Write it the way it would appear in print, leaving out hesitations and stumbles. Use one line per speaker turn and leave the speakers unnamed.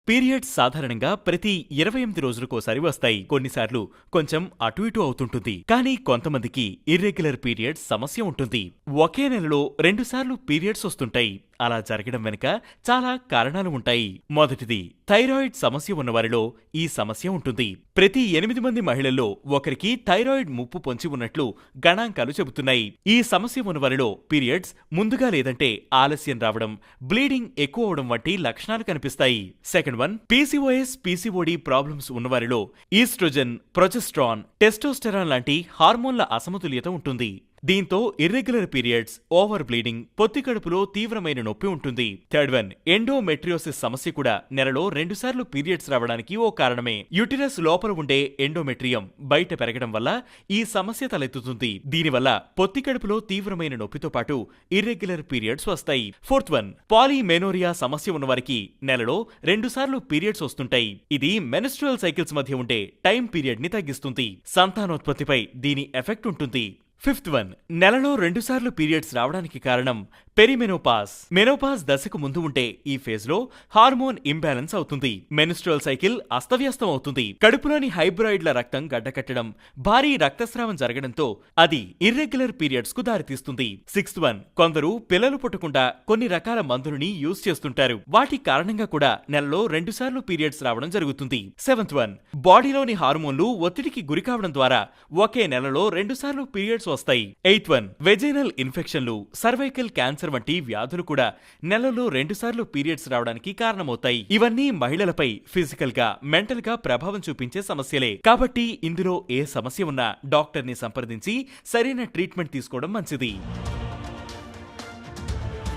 Periods సాధారణంగా ప్రతి 28 రోజులకోసారి వస్తాయి. కొన్నిసార్లు కొంచెం అటు ఇటు అవుతుంటుంది. కానీ కొంతమందికి ఇర్రెగ్యులర్ పీరియడ్స్ సమస్య ఉంటుంది. ఒకే నెలలో 2 సార్లు పీరియడ్స్ వస్తుంటాయి. అలా జరగడం వెనుక చాలా కారణాలు ఉంటాయి. మొదటిది, థైరాయిడ్ సమస్య ఉన్నవారిలో ఈ సమస్య ఉంటుంది. ప్రతి 8 మంది మహిళల్లో ఒకరికి థైరాయిడ్ ముప్పు పొంచి ఉన్నట్లు గణాంకాలు చెబుతున్నాయి. ఈ సమస్య ఉన్నవారిలో పీరియడ్స్ ముందుగా లేదంటే ఆలస్యం రావడం, బ్లీడింగ్ ఎక్కువ అవడం వంటి లక్షణాలు కనిపిస్తాయి. Second one, PCOS, PCOD problems ఉన్నవారిలో ఈస్ట్రోజన్, ప్రొజెస్ట్రాన్, టెస్టోస్టెరాన్ లాంటి హార్మోన్ల అసమతుల్యత ఉంటుంది. దీంతో ఇర్రెగ్యులర్ పీరియడ్స్, ఓవర్ బ్లీడింగ్, పొత్తి కడుపులో తీవ్రమైన నొప్పి ఉంటుంది. థర్డ్ వన్, ఎండోమెట్రియోసిస్ సమస్య కూడా నెలలో 2 సార్లు పీరియడ్స్ రావడానికి ఓ కారణమే. యూటిరస్ లోపల ఉండే ఎండోమెట్రియం బయట పెరగడం వల్ల ఈ సమస్య తలెత్తుతుంది. దీనివల్ల పొత్తి కడుపులో తీవ్రమైన నొప్పితో పాటు ఇర్రెగ్యులర్ పీరియడ్స్ వస్తాయి. ఫోర్త్ వన్, పాలీమెనోరియా సమస్య ఉన్నవారికి నెలలో 2 సార్లు పీరియడ్స్ వస్తుంటాయి. ఇది మెన్స్ట్రువల్ సైకిల్స్ మధ్య ఉండే టైం పీరియడ్ ని తగ్గిస్తుంది. సంతానోత్పత్తిపై దీని ఎఫెక్ట్ ఉంటుంది. ఫిఫ్త్ వన్, నెలలో 2 సార్లు పీరియడ్స్ రావడానికి కారణం పెరిమెనోపాజ్. మెనోపాజ్ దశకు ముందు ఉంటే ఈ ఫేజ్ లో హార్మోన్ ఇంబ్యాలెన్స్ అవుతుంది. మెన్స్ట్రువల్ సైకిల్ అస్తవ్యస్తం అవుతుంది. కడుపులోని హైబ్రాయిడ్ల రక్తం గడ్డకట్టడం, భారీ రక్తస్రావం జరగడంతో అది ఇర్రెగ్యులర్ పీరియడ్స్ కు దారితీస్తుంది. సిక్స్త్ వన్, కొందరు పిల్లలు పుట్టకుండా కొన్ని రకాల మందులని యూజ్ చేస్తుంటారు. వాటి కారణంగా కూడా నెలలో 2 సార్లు పీరియడ్స్ రావడం జరుగుతుంది. సెవెంత్ వన్, బాడీలోని హార్మోన్లు ఒత్తిడికి గురికావడం ద్వారా ఒకే నెలలో 2 సార్లు పీరియడ్స్ వస్తాయి. ఎయిత్ వన్, వెజైనల్ ఇన్ఫెక్షన్లు, సర్వైకల్ క్యాన్సర్ వంటి వ్యాధులు కూడా నెలలో 2 సార్లు పీరియడ్స్ రావడానికి కారణమవుతాయి. ఇవన్నీ మహిళలపై ఫిజికల్ గా, మెంటల్ గా ప్రభావం చూపించే సమస్యలే. కాబట్టి ఇందులో ఏ సమస్య ఉన్నా డాక్టర్ ని సంప్రదించి సరైన ట్రీట్మెంట్ తీసుకోవడం మంచిది.